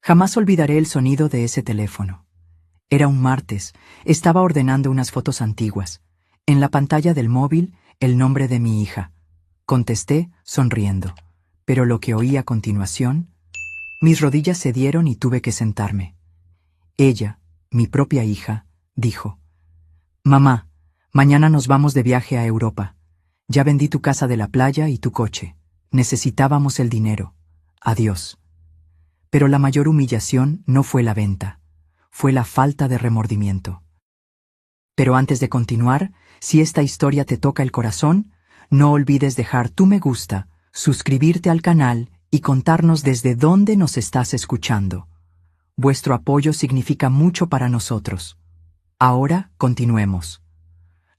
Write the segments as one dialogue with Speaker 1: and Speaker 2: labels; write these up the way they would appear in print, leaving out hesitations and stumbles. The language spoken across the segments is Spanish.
Speaker 1: Jamás olvidaré el sonido de ese teléfono. Era un martes, estaba ordenando unas fotos antiguas. En la pantalla del móvil, el nombre de mi hija. Contesté, sonriendo. Pero lo que oí a continuación, mis rodillas cedieron y tuve que sentarme. Ella, mi propia hija, dijo: «Mamá, mañana nos vamos de viaje a Europa. Ya vendí tu casa de la playa y tu coche. Necesitábamos el dinero. Adiós». Pero la mayor humillación no fue la venta, fue la falta de remordimiento. Pero antes de continuar, si esta historia te toca el corazón, no olvides dejar tu me gusta, suscribirte al canal y contarnos desde dónde nos estás escuchando. Vuestro apoyo significa mucho para nosotros. Ahora, continuemos.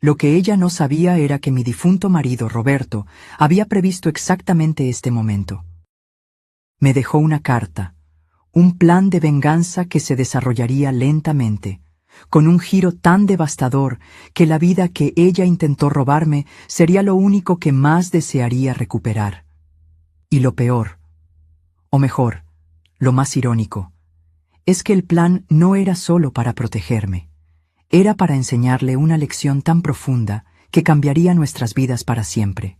Speaker 1: Lo que ella no sabía era que mi difunto marido, Roberto, había previsto exactamente este momento. Me dejó una carta, un plan de venganza que se desarrollaría lentamente, con un giro tan devastador que la vida que ella intentó robarme sería lo único que más desearía recuperar. Y lo peor, o mejor, lo más irónico, es que el plan no era solo para protegerme, era para enseñarle una lección tan profunda que cambiaría nuestras vidas para siempre.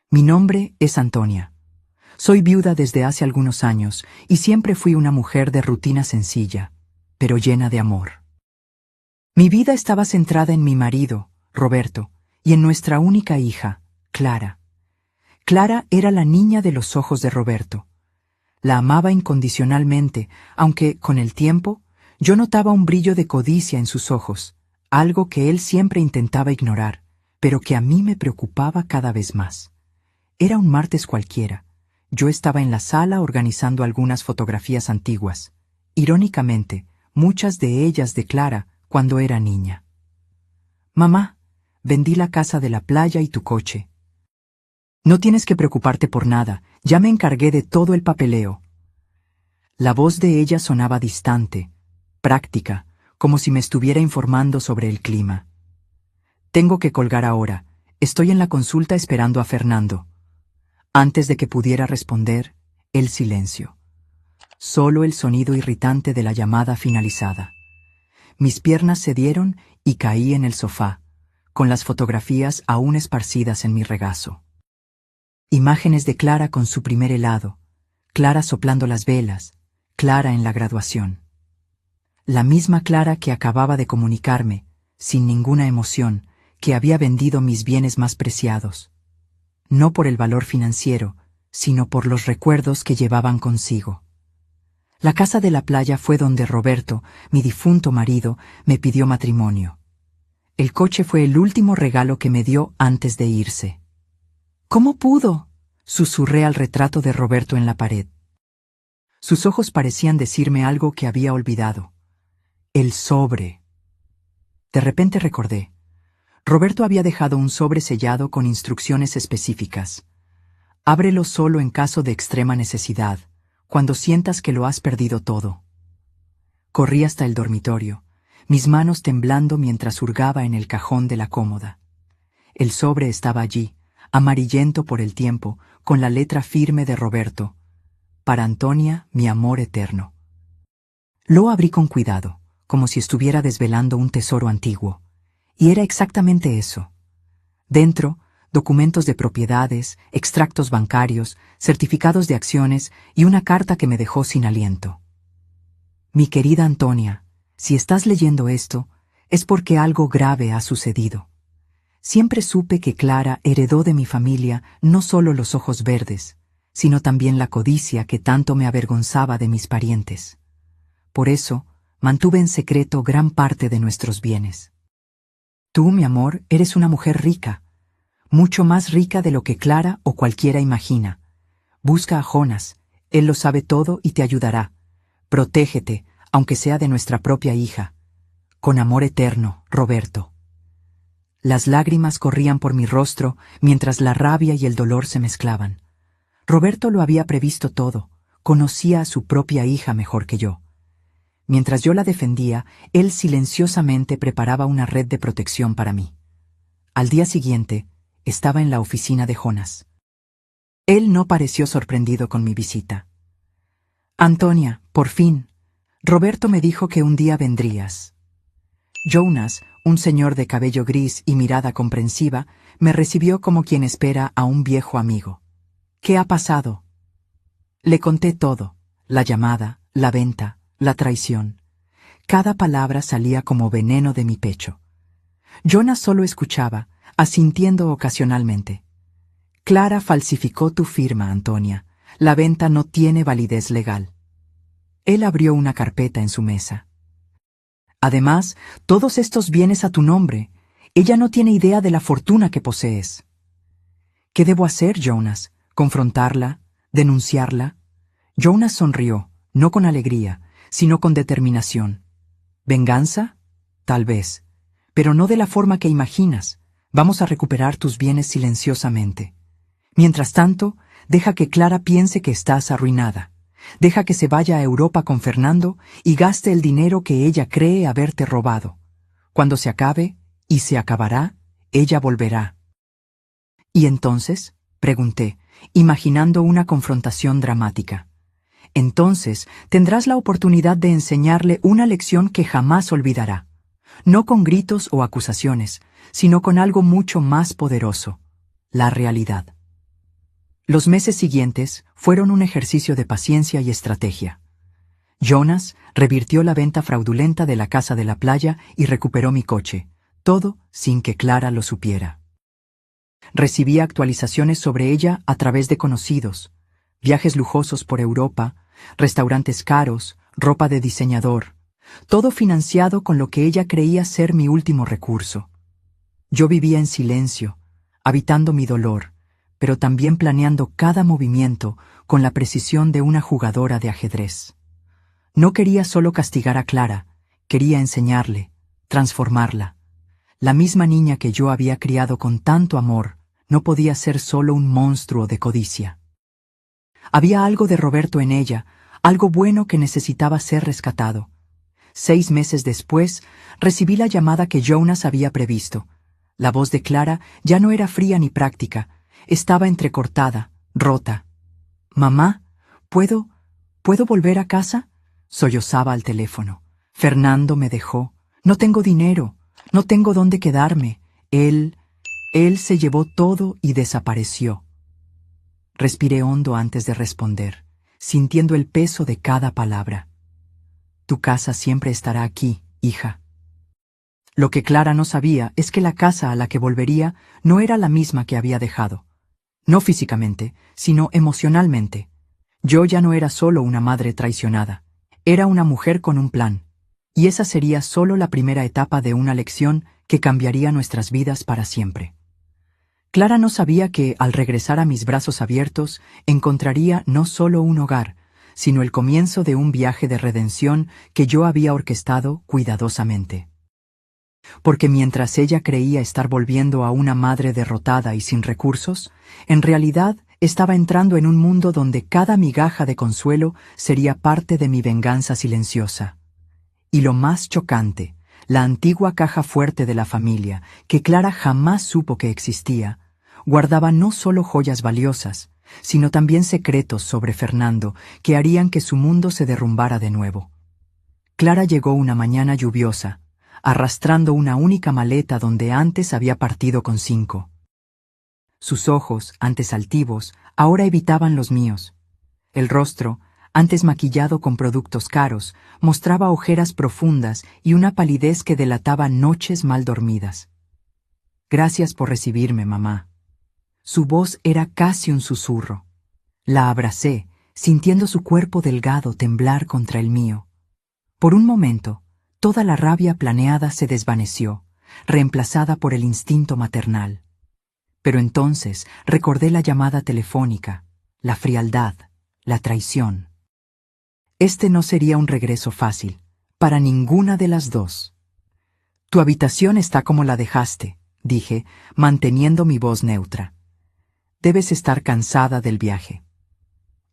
Speaker 1: Mi nombre es Antonia. Soy viuda desde hace algunos años y siempre fui una mujer de rutina sencilla, pero llena de amor. Mi vida estaba centrada en mi marido, Roberto, y en nuestra única hija, Clara. Clara era la niña de los ojos de Roberto. La amaba incondicionalmente, aunque, con el tiempo, yo notaba un brillo de codicia en sus ojos, algo que él siempre intentaba ignorar, pero que a mí me preocupaba cada vez más. Era un martes cualquiera. Yo estaba en la sala organizando algunas fotografías antiguas. Irónicamente, muchas de ellas de Clara cuando era niña. «Mamá, vendí la casa de la playa y tu coche. No tienes que preocuparte por nada, ya me encargué de todo el papeleo». La voz de ella sonaba distante, práctica, como si me estuviera informando sobre el clima. «Tengo que colgar ahora. Estoy en la consulta esperando a Fernando». Antes de que pudiera responder, el silencio. Solo el sonido irritante de la llamada finalizada. Mis piernas cedieron y caí en el sofá, con las fotografías aún esparcidas en mi regazo. Imágenes de Clara con su primer helado, Clara soplando las velas, Clara en la graduación. La misma Clara que acababa de comunicarme, sin ninguna emoción, que había vendido mis bienes más preciados. No por el valor financiero, sino por los recuerdos que llevaban consigo. La casa de la playa fue donde Roberto, mi difunto marido, me pidió matrimonio. El coche fue el último regalo que me dio antes de irse. «¿Cómo pudo?», susurré al retrato de Roberto en la pared. Sus ojos parecían decirme algo que había olvidado. «El sobre». De repente recordé. Roberto había dejado un sobre sellado con instrucciones específicas. Ábrelo solo en caso de extrema necesidad, cuando sientas que lo has perdido todo. Corrí hasta el dormitorio, mis manos temblando mientras hurgaba en el cajón de la cómoda. El sobre estaba allí, amarillento por el tiempo, con la letra firme de Roberto. «Para Antonia, mi amor eterno». Lo abrí con cuidado, como si estuviera desvelando un tesoro antiguo. Y era exactamente eso. Dentro, documentos de propiedades, extractos bancarios, certificados de acciones y una carta que me dejó sin aliento. «Mi querida Antonia, si estás leyendo esto, es porque algo grave ha sucedido. Siempre supe que Clara heredó de mi familia no solo los ojos verdes, sino también la codicia que tanto me avergonzaba de mis parientes. Por eso, mantuve en secreto gran parte de nuestros bienes. Tú, mi amor, eres una mujer rica, mucho más rica de lo que Clara o cualquiera imagina. Busca a Jonas, él lo sabe todo y te ayudará. Protégete, aunque sea de nuestra propia hija. Con amor eterno, Roberto». Las lágrimas corrían por mi rostro mientras la rabia y el dolor se mezclaban. Roberto lo había previsto todo, conocía a su propia hija mejor que yo. Mientras yo la defendía, él silenciosamente preparaba una red de protección para mí. Al día siguiente, estaba en la oficina de Jonas. Él no pareció sorprendido con mi visita. Antonia, por fin. Roberto me dijo que un día vendrías. Jonas, un señor de cabello gris y mirada comprensiva, me recibió como quien espera a un viejo amigo. ¿Qué ha pasado? Le conté todo, la llamada, la venta, la traición. Cada palabra salía como veneno de mi pecho. Jonas solo escuchaba, asintiendo ocasionalmente. Clara falsificó tu firma, Antonia. La venta no tiene validez legal. Él abrió una carpeta en su mesa. Además, todos estos bienes a tu nombre. Ella no tiene idea de la fortuna que posees. ¿Qué debo hacer, Jonas? ¿Confrontarla? ¿Denunciarla? Jonas sonrió, no con alegría, sino con determinación. ¿Venganza? Tal vez, pero no de la forma que imaginas. Vamos a recuperar tus bienes silenciosamente. Mientras tanto, deja que Clara piense que estás arruinada. Deja que se vaya a Europa con Fernando y gaste el dinero que ella cree haberte robado. Cuando se acabe, y se acabará, ella volverá. ¿Y entonces? Pregunté, imaginando una confrontación dramática. Entonces tendrás la oportunidad de enseñarle una lección que jamás olvidará. No con gritos o acusaciones, sino con algo mucho más poderoso: la realidad. Los meses siguientes fueron un ejercicio de paciencia y estrategia. Jonas revirtió la venta fraudulenta de la casa de la playa y recuperó mi coche, todo sin que Clara lo supiera. Recibía actualizaciones sobre ella a través de conocidos, viajes lujosos por Europa, restaurantes caros, ropa de diseñador, todo financiado con lo que ella creía ser mi último recurso. Yo vivía en silencio, habitando mi dolor, pero también planeando cada movimiento con la precisión de una jugadora de ajedrez. No quería solo castigar a Clara, quería enseñarle, transformarla. La misma niña que yo había criado con tanto amor no podía ser solo un monstruo de codicia. Había algo de Roberto en ella, algo bueno que necesitaba ser rescatado. 6 meses después, recibí la llamada que Jonas había previsto. La voz de Clara ya no era fría ni práctica, estaba entrecortada, rota. «Mamá, ¿puedo volver a casa?» Sollozaba al teléfono. «Fernando me dejó. No tengo dinero. No tengo dónde quedarme. Él se llevó todo y desapareció». Respiré hondo antes de responder, sintiendo el peso de cada palabra. «Tu casa siempre estará aquí, hija». Lo que Clara no sabía es que la casa a la que volvería no era la misma que había dejado. No físicamente, sino emocionalmente. Yo ya no era solo una madre traicionada. Era una mujer con un plan. Y esa sería solo la primera etapa de una lección que cambiaría nuestras vidas para siempre. Clara no sabía que, al regresar a mis brazos abiertos, encontraría no solo un hogar, sino el comienzo de un viaje de redención que yo había orquestado cuidadosamente. Porque mientras ella creía estar volviendo a una madre derrotada y sin recursos, en realidad estaba entrando en un mundo donde cada migaja de consuelo sería parte de mi venganza silenciosa. Y lo más chocante, la antigua caja fuerte de la familia, que Clara jamás supo que existía, guardaba no solo joyas valiosas, sino también secretos sobre Fernando que harían que su mundo se derrumbara de nuevo. Clara llegó una mañana lluviosa, arrastrando una única maleta donde antes había partido con 5. Sus ojos, antes altivos, ahora evitaban los míos. El rostro, antes maquillado con productos caros, mostraba ojeras profundas y una palidez que delataba noches mal dormidas. «Gracias por recibirme, mamá». Su voz era casi un susurro. La abracé, sintiendo su cuerpo delgado temblar contra el mío. Por un momento, toda la rabia planeada se desvaneció, reemplazada por el instinto maternal. Pero entonces recordé la llamada telefónica, la frialdad, la traición. Este no sería un regreso fácil, para ninguna de las dos. «Tu habitación está como la dejaste», dije, manteniendo mi voz neutra. «Debes estar cansada del viaje».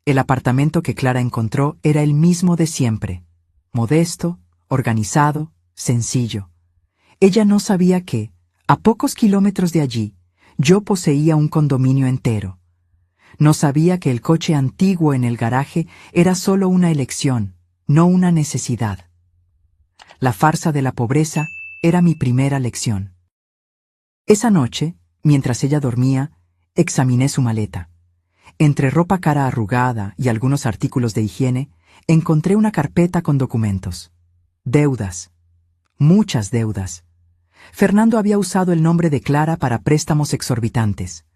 Speaker 1: El apartamento que Clara encontró era el mismo de siempre, modesto, organizado, sencillo. Ella no sabía que, a pocos kilómetros de allí, yo poseía un condominio entero. No sabía que el coche antiguo en el garaje era solo una elección, no una necesidad. La farsa de la pobreza era mi primera lección. Esa noche, mientras ella dormía, examiné su maleta. Entre ropa cara arrugada y algunos artículos de higiene, encontré una carpeta con documentos. Deudas. Muchas deudas. Fernando había usado el nombre de Clara para préstamos exorbitantes.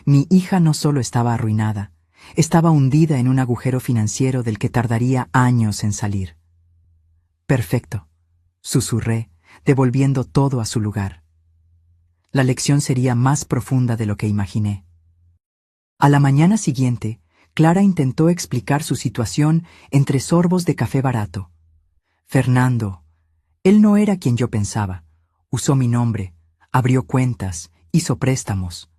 Speaker 1: Mi hija no solo estaba arruinada, estaba hundida en un agujero financiero del que tardaría años en salir. Perfecto, susurré, devolviendo todo a su lugar. La lección sería más profunda de lo que imaginé. A la mañana siguiente, Clara intentó explicar su situación entre sorbos de café barato. Fernando, él no era quien yo pensaba. Usó mi nombre, abrió cuentas, hizo préstamos.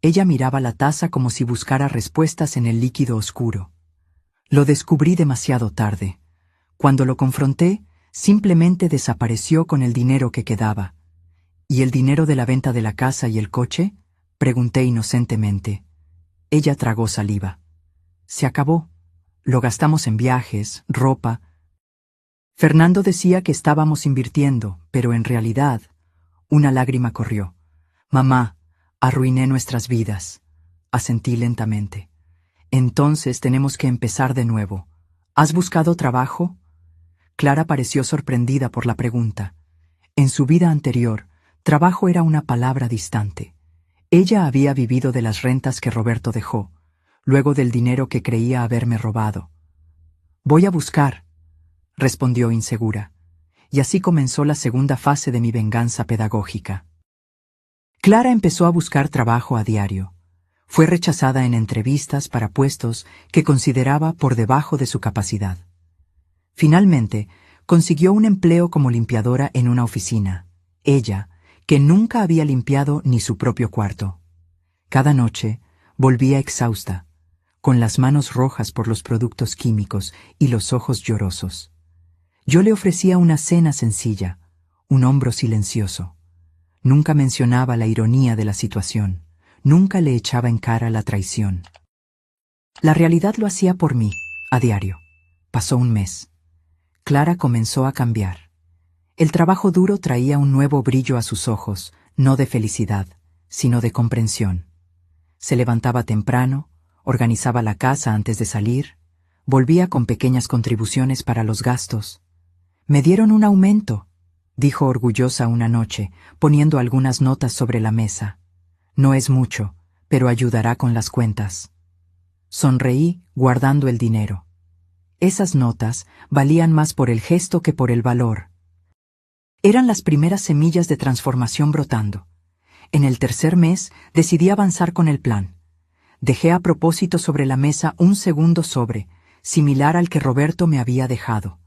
Speaker 1: Ella miraba la taza como si buscara respuestas en el líquido oscuro. Lo descubrí demasiado tarde. Cuando lo confronté, simplemente desapareció con el dinero que quedaba. ¿Y el dinero de la venta de la casa y el coche? Pregunté inocentemente. Ella tragó saliva. Se acabó. Lo gastamos en viajes, ropa. Fernando decía que estábamos invirtiendo, pero en realidad, una lágrima corrió. Mamá, arruiné nuestras vidas. Asentí lentamente. Entonces tenemos que empezar de nuevo. ¿Has buscado trabajo? Clara pareció sorprendida por la pregunta. En su vida anterior, trabajo era una palabra distante. Ella había vivido de las rentas que Roberto dejó, luego del dinero que creía haberme robado. Voy a buscar, respondió insegura, y así comenzó la segunda fase de mi venganza pedagógica. Clara empezó a buscar trabajo a diario. Fue rechazada en entrevistas para puestos que consideraba por debajo de su capacidad. Finalmente, consiguió un empleo como limpiadora en una oficina. Ella, que nunca había limpiado ni su propio cuarto. Cada noche, volvía exhausta, con las manos rojas por los productos químicos y los ojos llorosos. Yo le ofrecía una cena sencilla, un hombro silencioso. Nunca mencionaba la ironía de la situación, nunca le echaba en cara la traición. La realidad lo hacía por mí, a diario. Pasó un mes. Clara comenzó a cambiar. El trabajo duro traía un nuevo brillo a sus ojos, no de felicidad, sino de comprensión. Se levantaba temprano, organizaba la casa antes de salir, volvía con pequeñas contribuciones para los gastos. Me dieron un aumento, dijo orgullosa una noche, poniendo algunas notas sobre la mesa. No es mucho, pero ayudará con las cuentas. Sonreí, guardando el dinero. Esas notas valían más por el gesto que por el valor. Eran las primeras semillas de transformación brotando. En el tercer mes decidí avanzar con el plan. Dejé a propósito sobre la mesa un segundo sobre, similar al que Roberto me había dejado.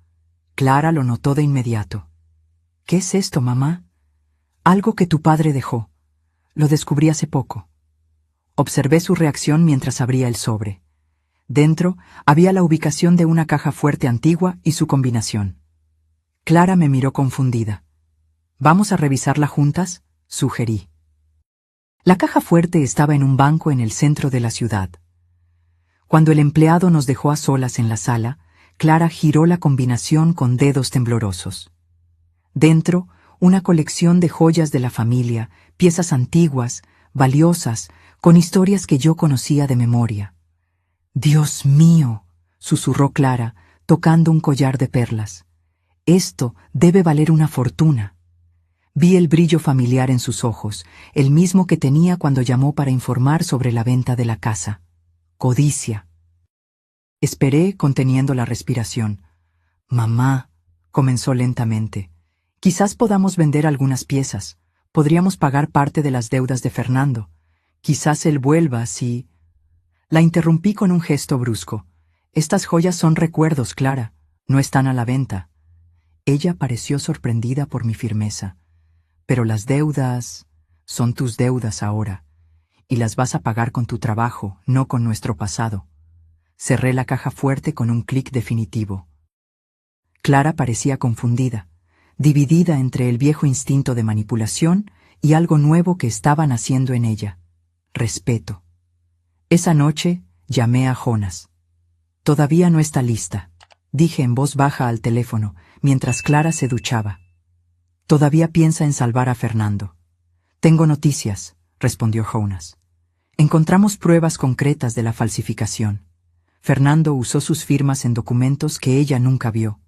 Speaker 1: Clara lo notó de inmediato. ¿Qué es esto, mamá? Algo que tu padre dejó. Lo descubrí hace poco. Observé su reacción mientras abría el sobre. Dentro había la ubicación de una caja fuerte antigua y su combinación. Clara me miró confundida. ¿Vamos a revisarla juntas?, sugerí. La caja fuerte estaba en un banco en el centro de la ciudad. Cuando el empleado nos dejó a solas en la sala, Clara giró la combinación con dedos temblorosos. Dentro, una colección de joyas de la familia, piezas antiguas, valiosas, con historias que yo conocía de memoria. «Dios mío», susurró Clara, tocando un collar de perlas. «Esto debe valer una fortuna». Vi el brillo familiar en sus ojos, el mismo que tenía cuando llamó para informar sobre la venta de la casa. Codicia. Esperé, conteniendo la respiración. «Mamá», comenzó lentamente, «quizás podamos vender algunas piezas. Podríamos pagar parte de las deudas de Fernando. Quizás él vuelva si...» La interrumpí con un gesto brusco. «Estas joyas son recuerdos, Clara. No están a la venta». Ella pareció sorprendida por mi firmeza. «Pero las deudas son tus deudas ahora, y las vas a pagar con tu trabajo, no con nuestro pasado». Cerré la caja fuerte con un clic definitivo. Clara parecía confundida, dividida entre el viejo instinto de manipulación y algo nuevo que estaba naciendo en ella. Respeto. Esa noche, llamé a Jonas. Todavía no está lista, dije en voz baja al teléfono, mientras Clara se duchaba. Todavía piensa en salvar a Fernando. Tengo noticias, respondió Jonas. Encontramos pruebas concretas de la falsificación. Fernando usó sus firmas en documentos que ella nunca vio.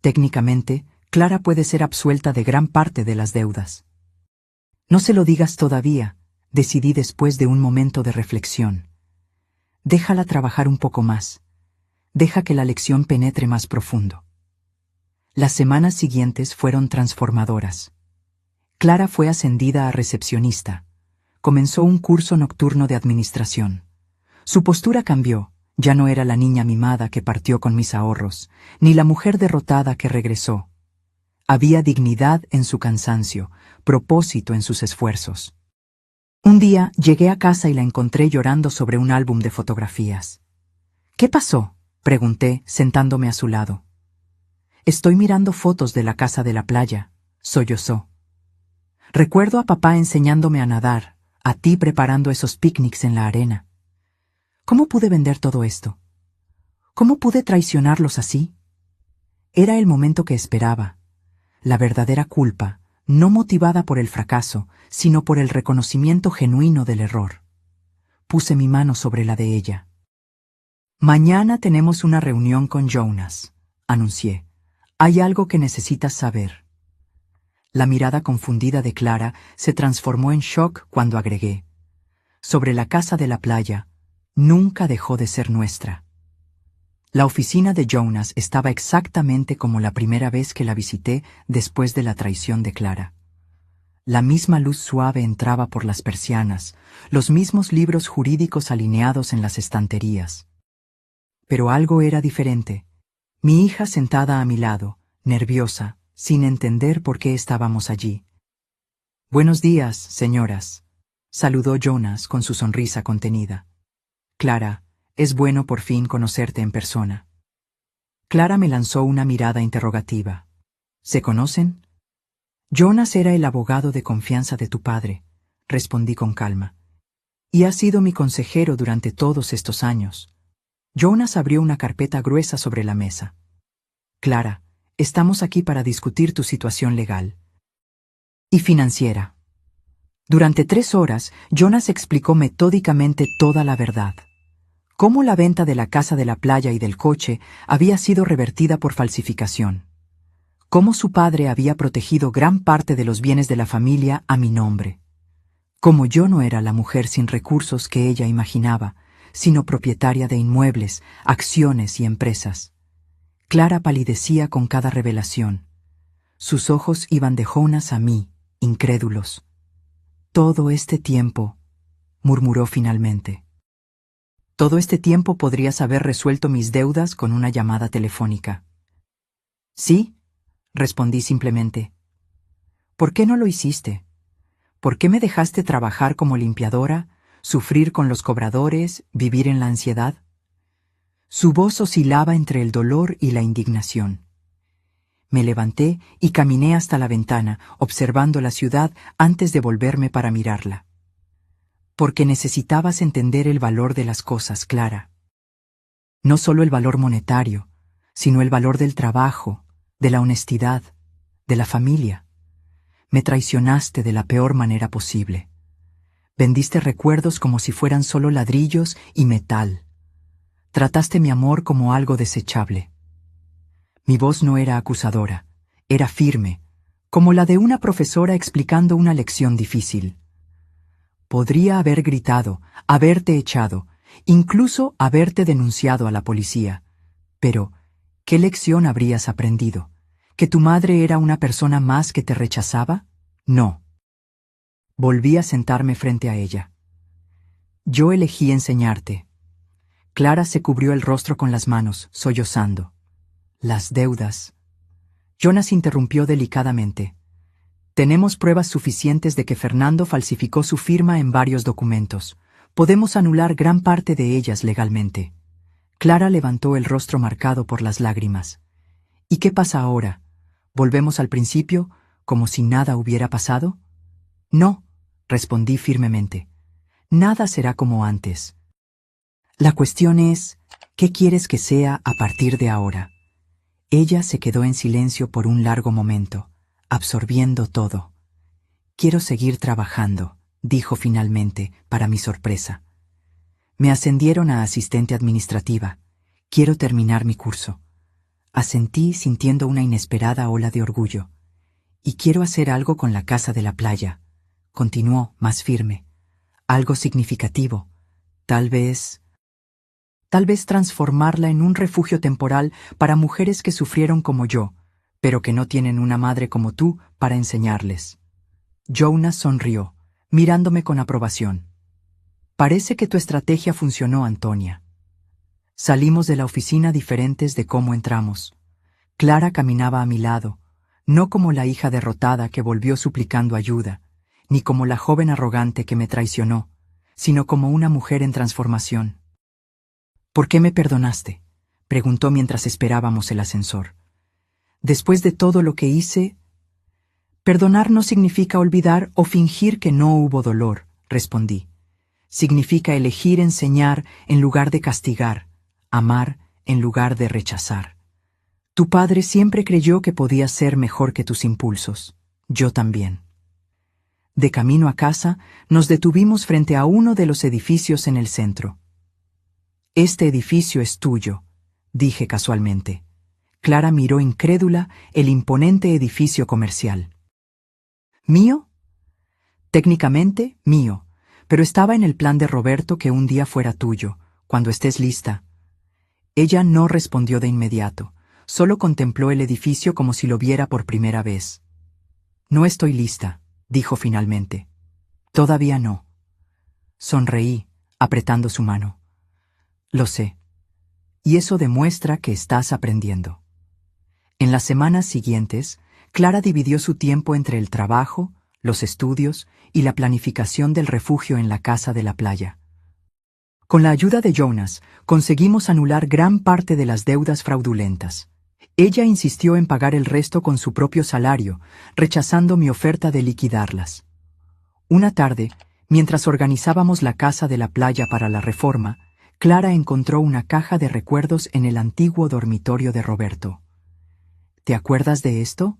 Speaker 1: Técnicamente, Clara puede ser absuelta de gran parte de las deudas. No se lo digas todavía, decidí después de un momento de reflexión. Déjala trabajar un poco más. Deja que la lección penetre más profundo. Las semanas siguientes fueron transformadoras. Clara fue ascendida a recepcionista. Comenzó un curso nocturno de administración. Su postura cambió. Ya no era la niña mimada que partió con mis ahorros, ni la mujer derrotada que regresó. Había dignidad en su cansancio, propósito en sus esfuerzos. Un día llegué a casa y la encontré llorando sobre un álbum de fotografías. ¿Qué pasó?, pregunté, sentándome a su lado. Estoy mirando fotos de la casa de la playa, sollozó. Recuerdo a papá enseñándome a nadar, a ti preparando esos picnics en la arena. ¿Cómo pude vender todo esto? ¿Cómo pude traicionarlos así? Era el momento que esperaba. La verdadera culpa, no motivada por el fracaso, sino por el reconocimiento genuino del error. Puse mi mano sobre la de ella. Mañana tenemos una reunión con Jonas, anuncié. Hay algo que necesitas saber. La mirada confundida de Clara se transformó en shock cuando agregué. Sobre la casa de la playa, nunca dejó de ser nuestra. La oficina de Jonas estaba exactamente como la primera vez que la visité después de la traición de Clara. La misma luz suave entraba por las persianas, los mismos libros jurídicos alineados en las estanterías. Pero algo era diferente. Mi hija sentada a mi lado, nerviosa, sin entender por qué estábamos allí. «Buenos días, señoras», saludó Jonas con su sonrisa contenida. «Clara, es bueno por fin conocerte en persona». Clara me lanzó una mirada interrogativa. «¿Se conocen?» «Jonas era el abogado de confianza de tu padre», respondí con calma. «Y ha sido mi consejero durante todos estos años». Jonas abrió una carpeta gruesa sobre la mesa. «Clara, estamos aquí para discutir tu situación legal y financiera». Durante 3 horas, Jonas explicó metódicamente toda la verdad. Cómo la venta de la casa de la playa y del coche había sido revertida por falsificación. Cómo su padre había protegido gran parte de los bienes de la familia a mi nombre. Cómo yo no era la mujer sin recursos que ella imaginaba, sino propietaria de inmuebles, acciones y empresas. Clara palidecía con cada revelación. Sus ojos iban de Jonas a mí, incrédulos. «Todo este tiempo», murmuró finalmente. «Todo este tiempo podrías haber resuelto mis deudas con una llamada telefónica». «Sí», respondí simplemente. «¿Por qué no lo hiciste? ¿Por qué me dejaste trabajar como limpiadora, sufrir con los cobradores, vivir en la ansiedad?» Su voz oscilaba entre el dolor y la indignación. Me levanté y caminé hasta la ventana, observando la ciudad antes de volverme para mirarla. «Porque necesitabas entender el valor de las cosas, Clara. No solo el valor monetario, sino el valor del trabajo, de la honestidad, de la familia. Me traicionaste de la peor manera posible. Vendiste recuerdos como si fueran solo ladrillos y metal. Trataste mi amor como algo desechable». Mi voz no era acusadora, era firme, como la de una profesora explicando una lección difícil. Podría haber gritado, haberte echado, incluso haberte denunciado a la policía. Pero, ¿qué lección habrías aprendido? ¿Que tu madre era una persona más que te rechazaba? No. Volví a sentarme frente a ella. «Yo elegí enseñarte». Clara se cubrió el rostro con las manos, sollozando. «Las deudas». Jonas interrumpió delicadamente. «Tenemos pruebas suficientes de que Fernando falsificó su firma en varios documentos. Podemos anular gran parte de ellas legalmente». Clara levantó el rostro marcado por las lágrimas. «¿Y qué pasa ahora? ¿Volvemos al principio, como si nada hubiera pasado?» «No», respondí firmemente. «Nada será como antes. La cuestión es, ¿qué quieres que sea a partir de ahora? Ella se quedó en silencio por un largo momento, absorbiendo todo. Quiero seguir trabajando, dijo finalmente, para mi sorpresa. Me ascendieron a asistente administrativa. Quiero terminar mi curso. Asentí sintiendo una inesperada ola de orgullo. Y quiero hacer algo con la casa de la playa. Continuó, más firme. Algo significativo. Tal vez transformarla en un refugio temporal para mujeres que sufrieron como yo, pero que no tienen una madre como tú para enseñarles. Jonas sonrió, mirándome con aprobación. Parece que tu estrategia funcionó, Antonia. Salimos de la oficina diferentes de cómo entramos. Clara caminaba a mi lado, no como la hija derrotada que volvió suplicando ayuda, ni como la joven arrogante que me traicionó, sino como una mujer en transformación. ¿Por qué me perdonaste?, preguntó mientras esperábamos el ascensor. Después de todo lo que hice... Perdonar no significa olvidar o fingir que no hubo dolor, respondí. Significa elegir enseñar en lugar de castigar, amar en lugar de rechazar. Tu padre siempre creyó que podías ser mejor que tus impulsos. Yo también. De camino a casa, nos detuvimos frente a uno de los edificios en el centro. Este edificio es tuyo, dije casualmente. Clara miró incrédula el imponente edificio comercial. ¿Mío? Técnicamente, mío, pero estaba en el plan de Roberto que un día fuera tuyo, cuando estés lista. Ella no respondió de inmediato, solo contempló el edificio como si lo viera por primera vez. No estoy lista, dijo finalmente. Todavía no. Sonreí, apretando su mano. Lo sé. Y eso demuestra que estás aprendiendo. En las semanas siguientes, Clara dividió su tiempo entre el trabajo, los estudios y la planificación del refugio en la casa de la playa. Con la ayuda de Jonas, conseguimos anular gran parte de las deudas fraudulentas. Ella insistió en pagar el resto con su propio salario, rechazando mi oferta de liquidarlas. Una tarde, mientras organizábamos la casa de la playa para la reforma, Clara encontró una caja de recuerdos en el antiguo dormitorio de Roberto. ¿Te acuerdas de esto?,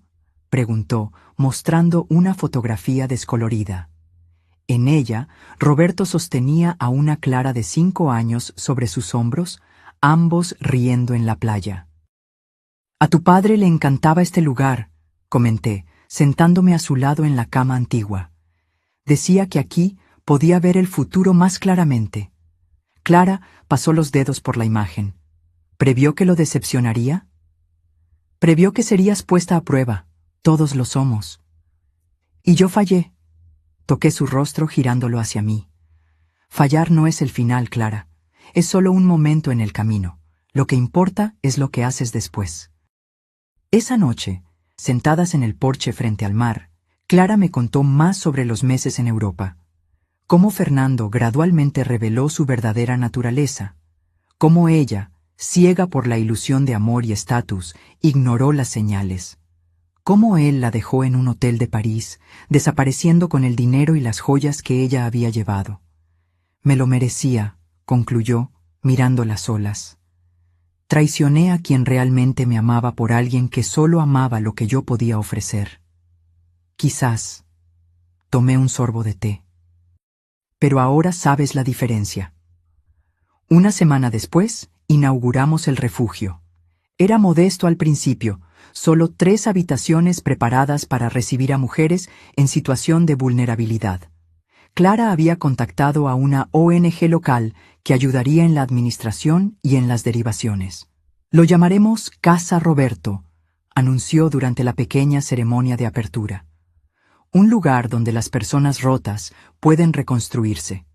Speaker 1: preguntó, mostrando una fotografía descolorida. En ella, Roberto sostenía a una Clara de 5 años sobre sus hombros, ambos riendo en la playa. A tu padre le encantaba este lugar, comenté, sentándome a su lado en la cama antigua. Decía que aquí podía ver el futuro más claramente. Clara pasó los dedos por la imagen. ¿Previó que lo decepcionaría? Previó que serías puesta a prueba. Todos lo somos. Y yo fallé. Toqué su rostro girándolo hacia mí. Fallar no es el final, Clara. Es solo un momento en el camino. Lo que importa es lo que haces después. Esa noche, sentadas en el porche frente al mar, Clara me contó más sobre los meses en Europa. Cómo Fernando gradualmente reveló su verdadera naturaleza. Cómo ella, ciega por la ilusión de amor y estatus, ignoró las señales. Cómo él la dejó en un hotel de París, desapareciendo con el dinero y las joyas que ella había llevado. Me lo merecía, concluyó, mirando las olas. Traicioné a quien realmente me amaba por alguien que solo amaba lo que yo podía ofrecer. Quizás. Tomé un sorbo de té. Pero ahora sabes la diferencia. Una semana después, inauguramos el refugio. Era modesto al principio, solo 3 habitaciones preparadas para recibir a mujeres en situación de vulnerabilidad. Clara había contactado a una ONG local que ayudaría en la administración y en las derivaciones. Lo llamaremos Casa Roberto, anunció durante la pequeña ceremonia de apertura. Un lugar donde las personas rotas pueden reconstruirse.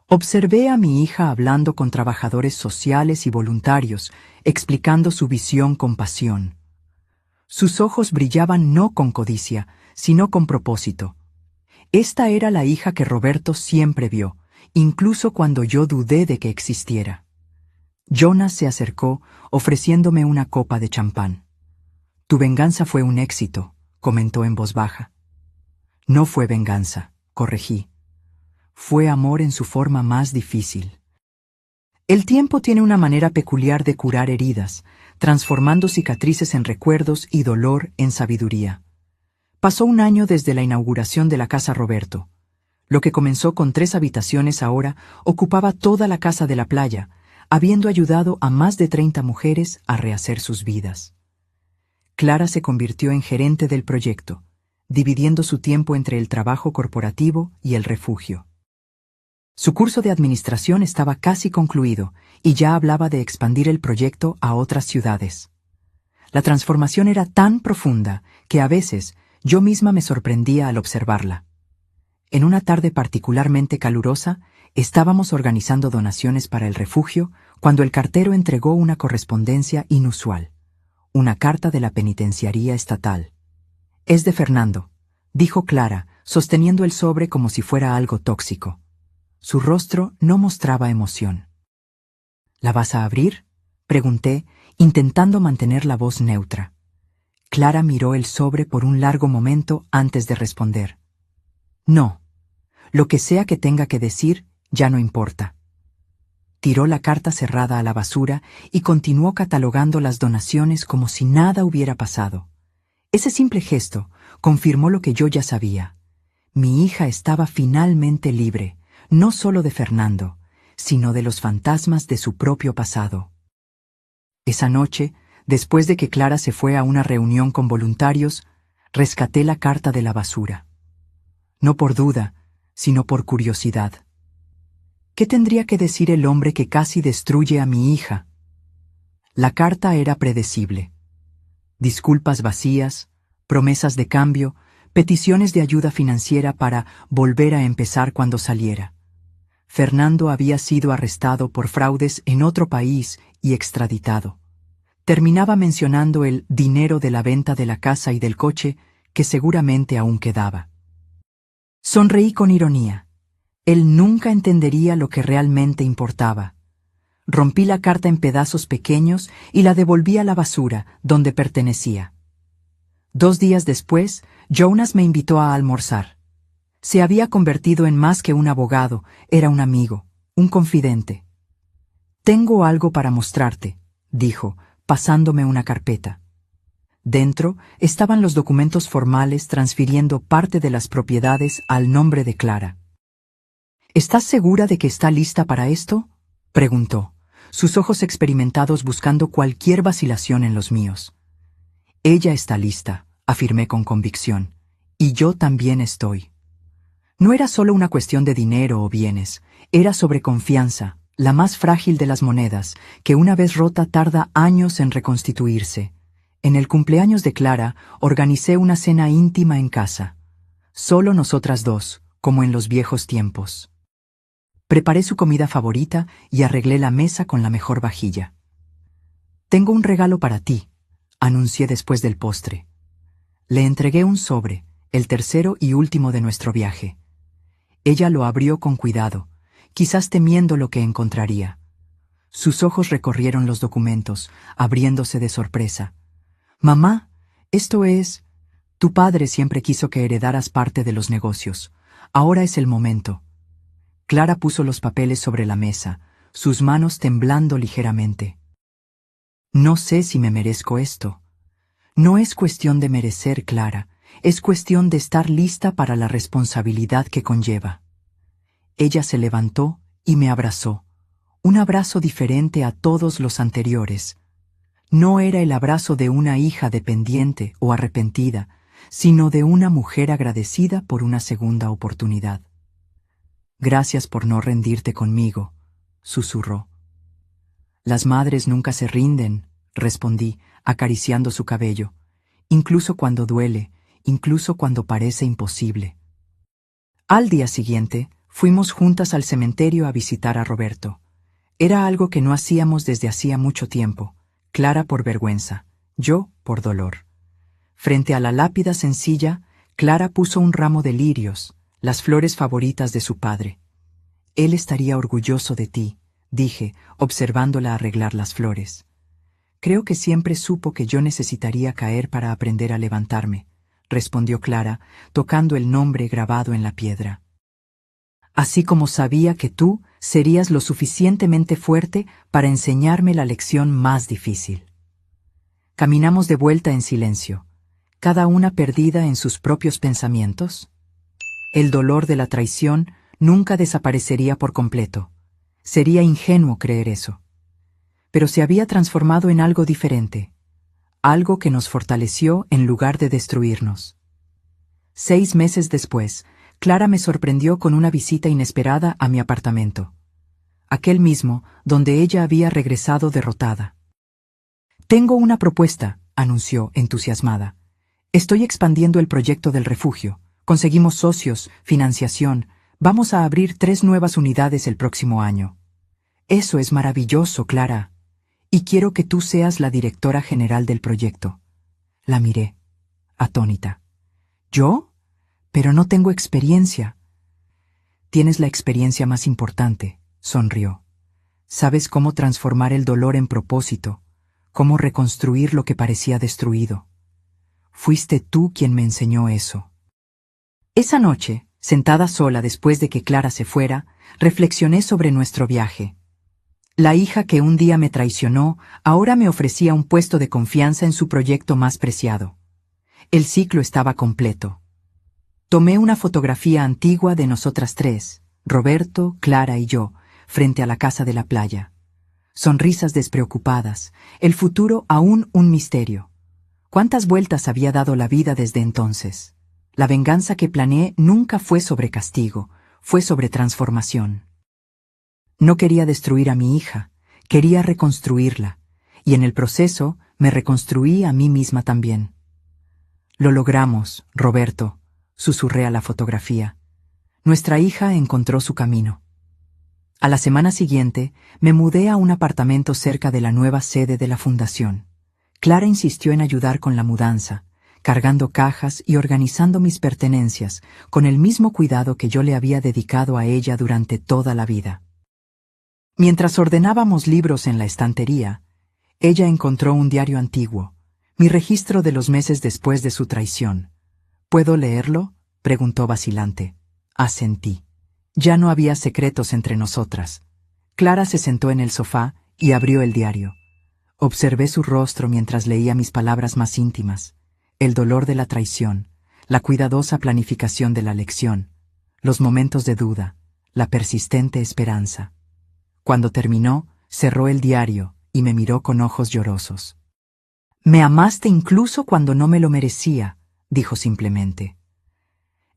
Speaker 1: Observé a mi hija hablando con trabajadores sociales y voluntarios, explicando su visión con pasión. Sus ojos brillaban no con codicia, sino con propósito. Esta era la hija que Roberto siempre vio, incluso cuando yo dudé de que existiera. Jonas se acercó, ofreciéndome una copa de champán. Tu venganza fue un éxito, comentó en voz baja. No fue venganza, corregí. Fue amor en su forma más difícil. El tiempo tiene una manera peculiar de curar heridas, transformando cicatrices en recuerdos y dolor en sabiduría. Pasó un año desde la inauguración de la Casa Roberto. Lo que comenzó con 3 habitaciones ahora ocupaba toda la casa de la playa, habiendo ayudado a más de 30 mujeres a rehacer sus vidas. Clara se convirtió en gerente del proyecto, dividiendo su tiempo entre el trabajo corporativo y el refugio. Su curso de administración estaba casi concluido y ya hablaba de expandir el proyecto a otras ciudades. La transformación era tan profunda que a veces yo misma me sorprendía al observarla. En una tarde particularmente calurosa, estábamos organizando donaciones para el refugio cuando el cartero entregó una correspondencia inusual, una carta de la penitenciaría estatal. «Es de Fernando», dijo Clara, sosteniendo el sobre como si fuera algo tóxico. Su rostro no mostraba emoción. «¿La vas a abrir?», pregunté, intentando mantener la voz neutra. Clara miró el sobre por un largo momento antes de responder. «No. Lo que sea que tenga que decir, ya no importa». Tiró la carta cerrada a la basura y continuó catalogando las donaciones como si nada hubiera pasado. Ese simple gesto confirmó lo que yo ya sabía. Mi hija estaba finalmente libre, no solo de Fernando, sino de los fantasmas de su propio pasado. Esa noche, después de que Clara se fue a una reunión con voluntarios, rescaté la carta de la basura. No por duda, sino por curiosidad. ¿Qué tendría que decir el hombre que casi destruye a mi hija? La carta era predecible. Disculpas vacías, promesas de cambio, peticiones de ayuda financiera para volver a empezar cuando saliera. Fernando había sido arrestado por fraudes en otro país y extraditado. Terminaba mencionando el dinero de la venta de la casa y del coche que seguramente aún quedaba. Sonreí con ironía. Él nunca entendería lo que realmente importaba. Rompí la carta en pedazos pequeños y la devolví a la basura, donde pertenecía. 2 días después, Jonas me invitó a almorzar. Se había convertido en más que un abogado, era un amigo, un confidente. «Tengo algo para mostrarte», dijo, pasándome una carpeta. Dentro estaban los documentos formales transfiriendo parte de las propiedades al nombre de Clara. «¿Estás segura de que está lista para esto?», preguntó, sus ojos experimentados buscando cualquier vacilación en los míos. «Ella está lista», afirmé con convicción, «y yo también estoy». No era solo una cuestión de dinero o bienes, era sobre confianza, la más frágil de las monedas, que una vez rota tarda años en reconstituirse. En el cumpleaños de Clara, organicé una cena íntima en casa. Solo nosotras dos, como en los viejos tiempos. Preparé su comida favorita y arreglé la mesa con la mejor vajilla. «Tengo un regalo para ti», anuncié después del postre. Le entregué un sobre, el tercero y último de nuestro viaje. Ella lo abrió con cuidado, quizás temiendo lo que encontraría. Sus ojos recorrieron los documentos, abriéndose de sorpresa. «Mamá, esto es... Tu padre siempre quiso que heredaras parte de los negocios. Ahora es el momento». Clara puso los papeles sobre la mesa, sus manos temblando ligeramente. «No sé si me merezco esto». «No es cuestión de merecer, Clara. Es cuestión de estar lista para la responsabilidad que conlleva». Ella se levantó y me abrazó, un abrazo diferente a todos los anteriores. No era el abrazo de una hija dependiente o arrepentida, sino de una mujer agradecida por una segunda oportunidad. «Gracias por no rendirte conmigo», susurró. «Las madres nunca se rinden», respondí, acariciando su cabello, «incluso cuando duele, incluso cuando parece imposible». Al día siguiente, fuimos juntas al cementerio a visitar a Roberto. Era algo que no hacíamos desde hacía mucho tiempo, Clara por vergüenza, yo por dolor. Frente a la lápida sencilla, Clara puso un ramo de lirios, las flores favoritas de su padre. «Él estaría orgulloso de ti», dije, observándola arreglar las flores. «Creo que siempre supo que yo necesitaría caer para aprender a levantarme», respondió Clara, tocando el nombre grabado en la piedra. «Así como sabía que tú serías lo suficientemente fuerte para enseñarme la lección más difícil. Caminamos de vuelta en silencio, cada una perdida en sus propios pensamientos. El dolor de la traición nunca desaparecería por completo. Sería ingenuo creer eso. Pero se había transformado en algo diferente, algo que nos fortaleció en lugar de destruirnos. 6 meses después, Clara me sorprendió con una visita inesperada a mi apartamento. Aquel mismo donde ella había regresado derrotada. «Tengo una propuesta», anunció, entusiasmada. «Estoy expandiendo el proyecto del refugio. Conseguimos socios, financiación. Vamos a abrir 3 nuevas unidades el próximo año». «Eso es maravilloso, Clara. Y quiero que tú seas la directora general del proyecto». La miré, atónita. «¿Yo? Pero no tengo experiencia». «Tienes la experiencia más importante», sonrió. «Sabes cómo transformar el dolor en propósito, cómo reconstruir lo que parecía destruido. Fuiste tú quien me enseñó eso». Esa noche, sentada sola después de que Clara se fuera, reflexioné sobre nuestro viaje. La hija que un día me traicionó ahora me ofrecía un puesto de confianza en su proyecto más preciado. El ciclo estaba completo. Tomé una fotografía antigua de nosotras 3, Roberto, Clara y yo, frente a la casa de la playa. Sonrisas despreocupadas, el futuro aún un misterio. ¿Cuántas vueltas había dado la vida desde entonces? La venganza que planeé nunca fue sobre castigo, fue sobre transformación. No quería destruir a mi hija, quería reconstruirla, y en el proceso me reconstruí a mí misma también. «Lo logramos, Roberto», susurré a la fotografía. Nuestra hija encontró su camino. A la semana siguiente, me mudé a un apartamento cerca de la nueva sede de la fundación. Clara insistió en ayudar con la mudanza, cargando cajas y organizando mis pertenencias, con el mismo cuidado que yo le había dedicado a ella durante toda la vida. Mientras ordenábamos libros en la estantería, ella encontró un diario antiguo, mi registro de los meses después de su traición. «¿Puedo leerlo?», preguntó vacilante. Asentí. Ya no había secretos entre nosotras. Clara se sentó en el sofá y abrió el diario. Observé su rostro mientras leía mis palabras más íntimas, el dolor de la traición, la cuidadosa planificación de la lección, los momentos de duda, la persistente esperanza. Cuando terminó, cerró el diario y me miró con ojos llorosos. «Me amaste incluso cuando no me lo merecía», dijo simplemente.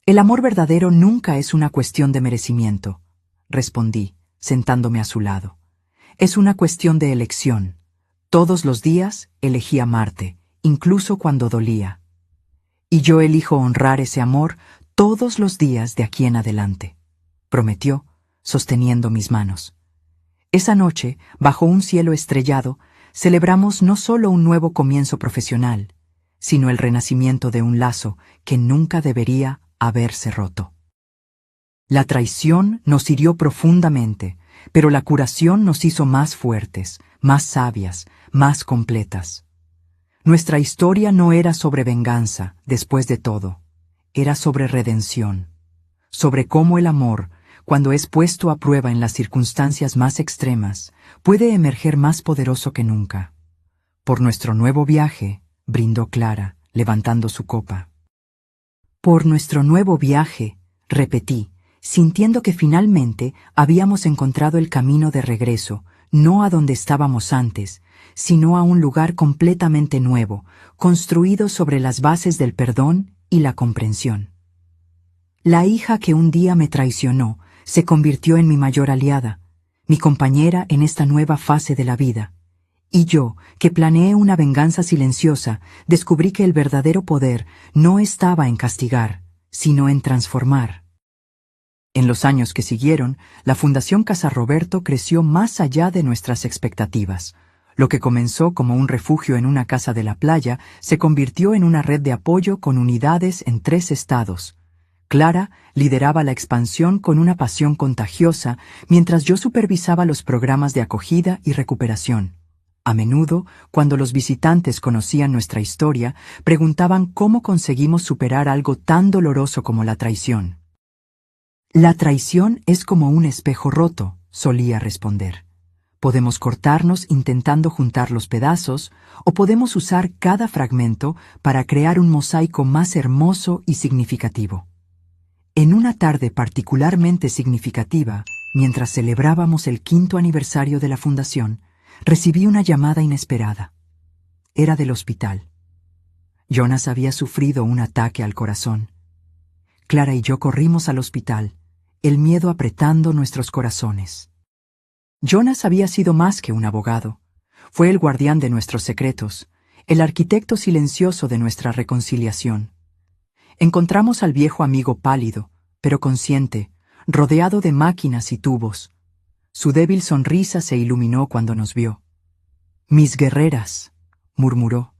Speaker 1: «El amor verdadero nunca es una cuestión de merecimiento», respondí, sentándome a su lado. «Es una cuestión de elección. Todos los días elegí amarte, incluso cuando dolía. Y yo elijo honrar ese amor todos los días de aquí en adelante», prometió, sosteniendo mis manos. Esa noche, bajo un cielo estrellado, celebramos no solo un nuevo comienzo profesional, sino el renacimiento de un lazo que nunca debería haberse roto. La traición nos hirió profundamente, pero la curación nos hizo más fuertes, más sabias, más completas. Nuestra historia no era sobre venganza, después de todo, era sobre redención, sobre cómo el amor, cuando es puesto a prueba en las circunstancias más extremas, puede emerger más poderoso que nunca. «Por nuestro nuevo viaje», brindó Clara, levantando su copa. «Por nuestro nuevo viaje», repetí, sintiendo que finalmente habíamos encontrado el camino de regreso, no a donde estábamos antes, sino a un lugar completamente nuevo, construido sobre las bases del perdón y la comprensión. La hija que un día me traicionó se convirtió en mi mayor aliada, mi compañera en esta nueva fase de la vida. Y yo, que planeé una venganza silenciosa, descubrí que el verdadero poder no estaba en castigar, sino en transformar. En los años que siguieron, la Fundación Casa Roberto creció más allá de nuestras expectativas. Lo que comenzó como un refugio en una casa de la playa se convirtió en una red de apoyo con unidades en 3 estados. Clara lideraba la expansión con una pasión contagiosa, mientras yo supervisaba los programas de acogida y recuperación. A menudo, cuando los visitantes conocían nuestra historia, preguntaban cómo conseguimos superar algo tan doloroso como la traición. «La traición es como un espejo roto», solía responder. Podemos cortarnos intentando juntar los pedazos, o podemos usar cada fragmento para crear un mosaico más hermoso y significativo. En una tarde particularmente significativa, mientras celebrábamos el 5º aniversario de la fundación, recibí una llamada inesperada. Era del hospital. Jonas había sufrido un ataque al corazón. Clara y yo corrimos al hospital, el miedo apretando nuestros corazones. Jonas había sido más que un abogado. Fue el guardián de nuestros secretos, el arquitecto silencioso de nuestra reconciliación. Encontramos al viejo amigo pálido, pero consciente, rodeado de máquinas y tubos. Su débil sonrisa se iluminó cuando nos vio. «Mis guerreras», murmuró,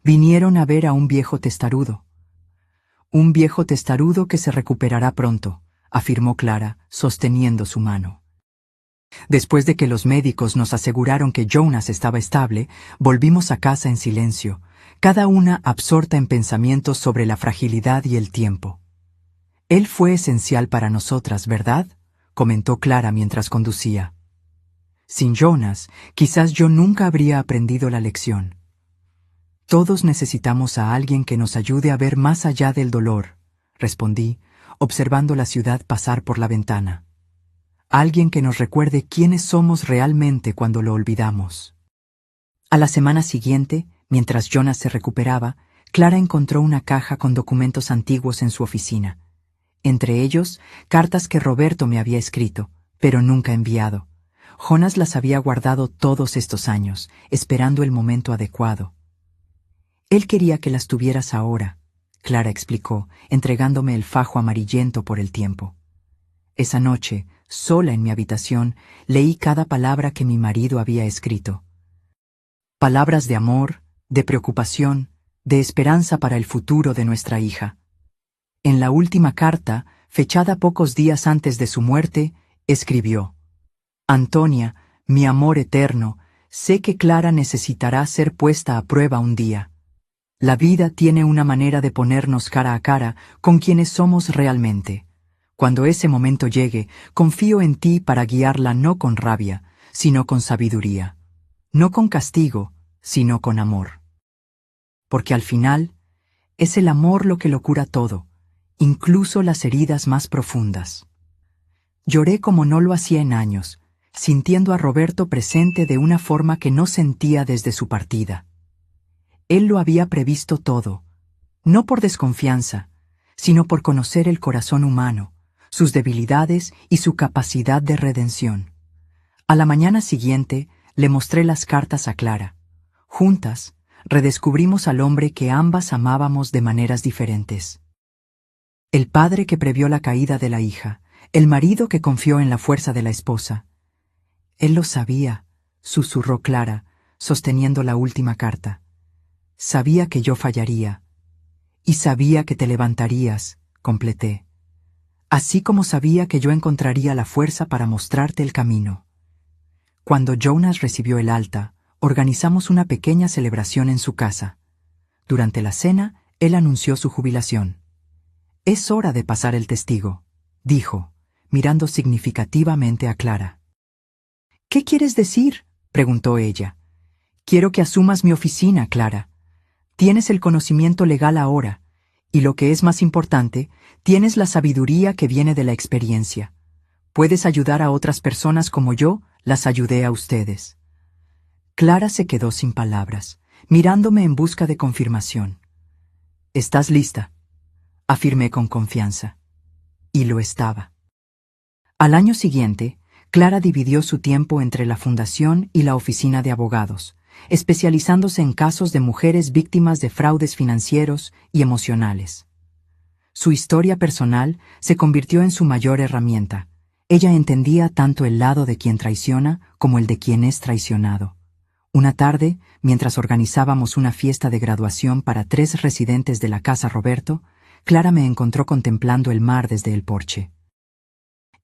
Speaker 1: «vinieron a ver a un viejo testarudo». «Un viejo testarudo que se recuperará pronto», afirmó Clara, sosteniendo su mano. Después de que los médicos nos aseguraron que Jonas estaba estable, volvimos a casa en silencio, cada una absorta en pensamientos sobre la fragilidad y el tiempo. «Él fue esencial para nosotras, ¿verdad?», comentó Clara mientras conducía. «Sin Jonas, quizás yo nunca habría aprendido la lección». «Todos necesitamos a alguien que nos ayude a ver más allá del dolor», respondí, observando la ciudad pasar por la ventana. Alguien que nos recuerde quiénes somos realmente cuando lo olvidamos. A la semana siguiente, mientras Jonas se recuperaba, Clara encontró una caja con documentos antiguos en su oficina. Entre ellos, cartas que Roberto me había escrito, pero nunca enviado. Jonas las había guardado todos estos años, esperando el momento adecuado. «Él quería que las tuvieras ahora», Clara explicó, entregándome el fajo amarillento por el tiempo. Esa noche, sola en mi habitación, leí cada palabra que mi marido había escrito. Palabras de amor, de preocupación, de esperanza para el futuro de nuestra hija. En la última carta, fechada pocos días antes de su muerte, escribió: «Antonia, mi amor eterno, sé que Clara necesitará ser puesta a prueba un día. La vida tiene una manera de ponernos cara a cara con quienes somos realmente. Cuando ese momento llegue, confío en ti para guiarla no con rabia, sino con sabiduría. No con castigo, sino con amor. Porque al final, es el amor lo que lo cura todo, incluso las heridas más profundas». Lloré como no lo hacía en años, sintiendo a Roberto presente de una forma que no sentía desde su partida. Él lo había previsto todo, no por desconfianza, sino por conocer el corazón humano, sus debilidades y su capacidad de redención. A la mañana siguiente le mostré las cartas a Clara. Juntas, redescubrimos al hombre que ambas amábamos de maneras diferentes. El padre que previó la caída de la hija, el marido que confió en la fuerza de la esposa. «Él lo sabía», susurró Clara, sosteniendo la última carta. «Sabía que yo fallaría. Y sabía que te levantarías», completé. «Así como sabía que yo encontraría la fuerza para mostrarte el camino». Cuando Jonas recibió el alta, organizamos una pequeña celebración en su casa. Durante la cena, él anunció su jubilación. «Es hora de pasar el testigo», dijo, mirando significativamente a Clara. «¿Qué quieres decir?», preguntó ella. «Quiero que asumas mi oficina, Clara. Tienes el conocimiento legal ahora, y lo que es más importante, tienes la sabiduría que viene de la experiencia. Puedes ayudar a otras personas como yo las ayudé a ustedes». Clara se quedó sin palabras, mirándome en busca de confirmación. «¿Estás lista?», afirmé con confianza. Y lo estaba. Al año siguiente, Clara dividió su tiempo entre la fundación y la oficina de abogados, especializándose en casos de mujeres víctimas de fraudes financieros y emocionales. Su historia personal se convirtió en su mayor herramienta. Ella entendía tanto el lado de quien traiciona como el de quien es traicionado. Una tarde, mientras organizábamos una fiesta de graduación para 3 residentes de la casa Roberto, Clara me encontró contemplando el mar desde el porche.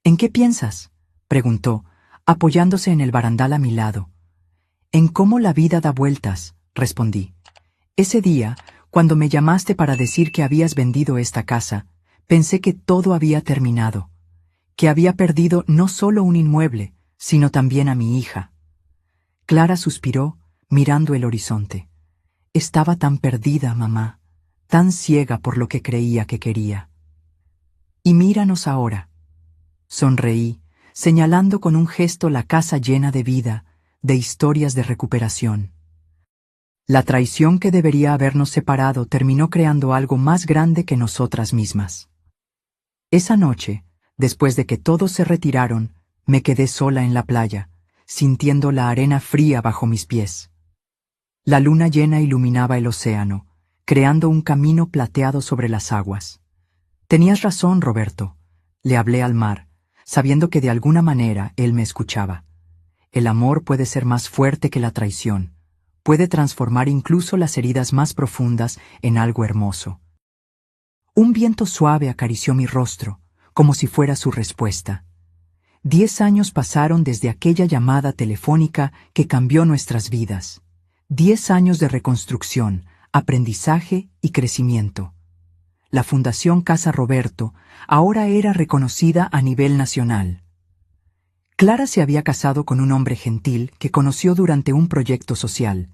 Speaker 1: «¿En qué piensas?», preguntó, apoyándose en el barandal a mi lado. «En cómo la vida da vueltas», respondí. «Ese día, cuando me llamaste para decir que habías vendido esta casa, pensé que todo había terminado, que había perdido no solo un inmueble, sino también a mi hija. Clara suspiró, mirando el horizonte. Estaba tan perdida, mamá, tan ciega por lo que creía que quería. Y míranos ahora. Sonreí, señalando con un gesto la casa llena de vida, de historias de recuperación. La traición que debería habernos separado terminó creando algo más grande que nosotras mismas. Esa noche, después de que todos se retiraron, me quedé sola en la playa, sintiendo la arena fría bajo mis pies. La luna llena iluminaba el océano, creando un camino plateado sobre las aguas. Tenías razón, Roberto. Le hablé al mar, sabiendo que de alguna manera él me escuchaba. El amor puede ser más fuerte que la traición. Puede transformar incluso las heridas más profundas en algo hermoso. Un viento suave acarició mi rostro, como si fuera su respuesta. 10 años pasaron desde aquella llamada telefónica que cambió nuestras vidas. 10 años de reconstrucción, aprendizaje y crecimiento. La Fundación Casa Roberto ahora era reconocida a nivel nacional. Clara se había casado con un hombre gentil que conoció durante un proyecto social,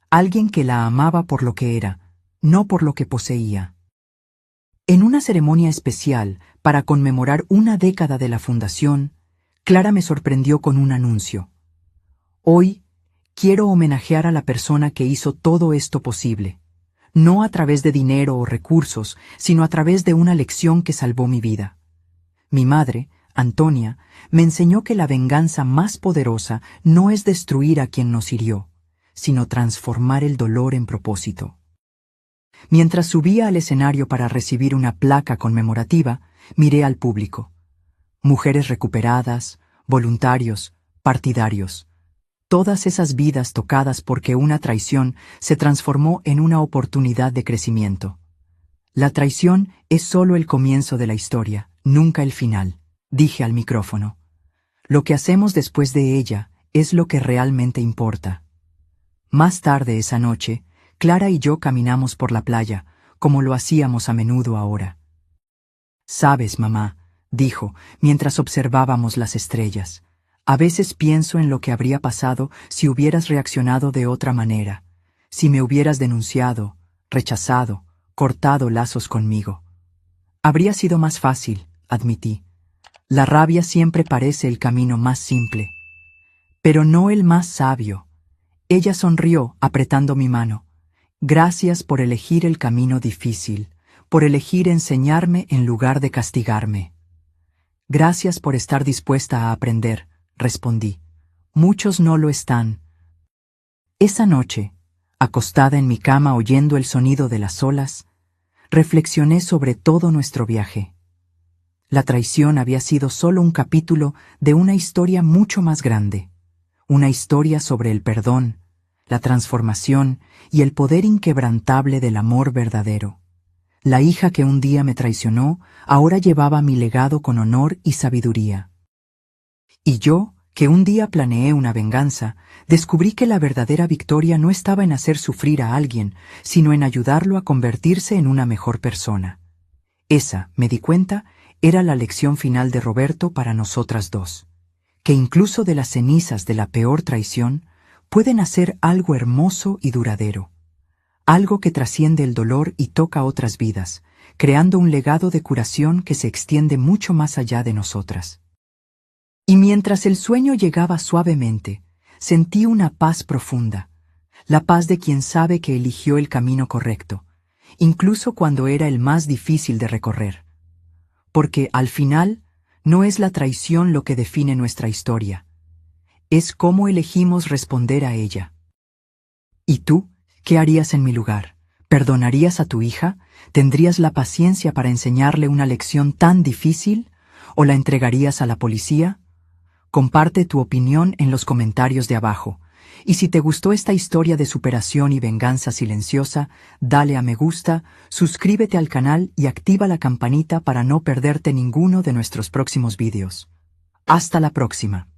Speaker 1: alguien que la amaba por lo que era, no por lo que poseía. En una ceremonia especial para conmemorar una década de la fundación, Clara me sorprendió con un anuncio. Hoy quiero homenajear a la persona que hizo todo esto posible, no a través de dinero o recursos, sino a través de una lección que salvó mi vida. Mi madre, Antonia, me enseñó que la venganza más poderosa no es destruir a quien nos hirió, sino transformar el dolor en propósito. Mientras subía al escenario para recibir una placa conmemorativa, miré al público. Mujeres recuperadas, voluntarios, partidarios. Todas esas vidas tocadas porque una traición se transformó en una oportunidad de crecimiento. La traición es solo el comienzo de la historia, nunca el final, dije al micrófono. Lo que hacemos después de ella es lo que realmente importa. Más tarde esa noche, Clara y yo caminamos por la playa, como lo hacíamos a menudo ahora. «Sabes, mamá», dijo, mientras observábamos las estrellas, «a veces pienso en lo que habría pasado si hubieras reaccionado de otra manera, si me hubieras denunciado, rechazado, cortado lazos conmigo. Habría sido más fácil», admití. «La rabia siempre parece el camino más simple, pero no el más sabio». Ella sonrió, apretando mi mano. «Gracias por elegir el camino difícil, por elegir enseñarme en lugar de castigarme». «Gracias por estar dispuesta a aprender», respondí. «Muchos no lo están». Esa noche, acostada en mi cama oyendo el sonido de las olas, reflexioné sobre todo nuestro viaje. La traición había sido solo un capítulo de una historia mucho más grande, una historia sobre el perdón, la transformación y el poder inquebrantable del amor verdadero. La hija que un día me traicionó ahora llevaba mi legado con honor y sabiduría. Y yo, que un día planeé una venganza, descubrí que la verdadera victoria no estaba en hacer sufrir a alguien, sino en ayudarlo a convertirse en una mejor persona. Esa, me di cuenta, era la lección final de Roberto para nosotras dos. Que incluso de las cenizas de la peor traición pueden hacer algo hermoso y duradero. Algo que trasciende el dolor y toca otras vidas, creando un legado de curación que se extiende mucho más allá de nosotras. Y mientras el sueño llegaba suavemente, sentí una paz profunda, la paz de quien sabe que eligió el camino correcto, incluso cuando era el más difícil de recorrer. Porque, al final, no es la traición lo que define nuestra historia, es cómo elegimos responder a ella. ¿Y tú? ¿Qué harías en mi lugar? ¿Perdonarías a tu hija? ¿Tendrías la paciencia para enseñarle una lección tan difícil? ¿O la entregarías a la policía? Comparte tu opinión en los comentarios de abajo. Y si te gustó esta historia de superación y venganza silenciosa, dale a me gusta, suscríbete al canal y activa la campanita para no perderte ninguno de nuestros próximos vídeos. Hasta la próxima.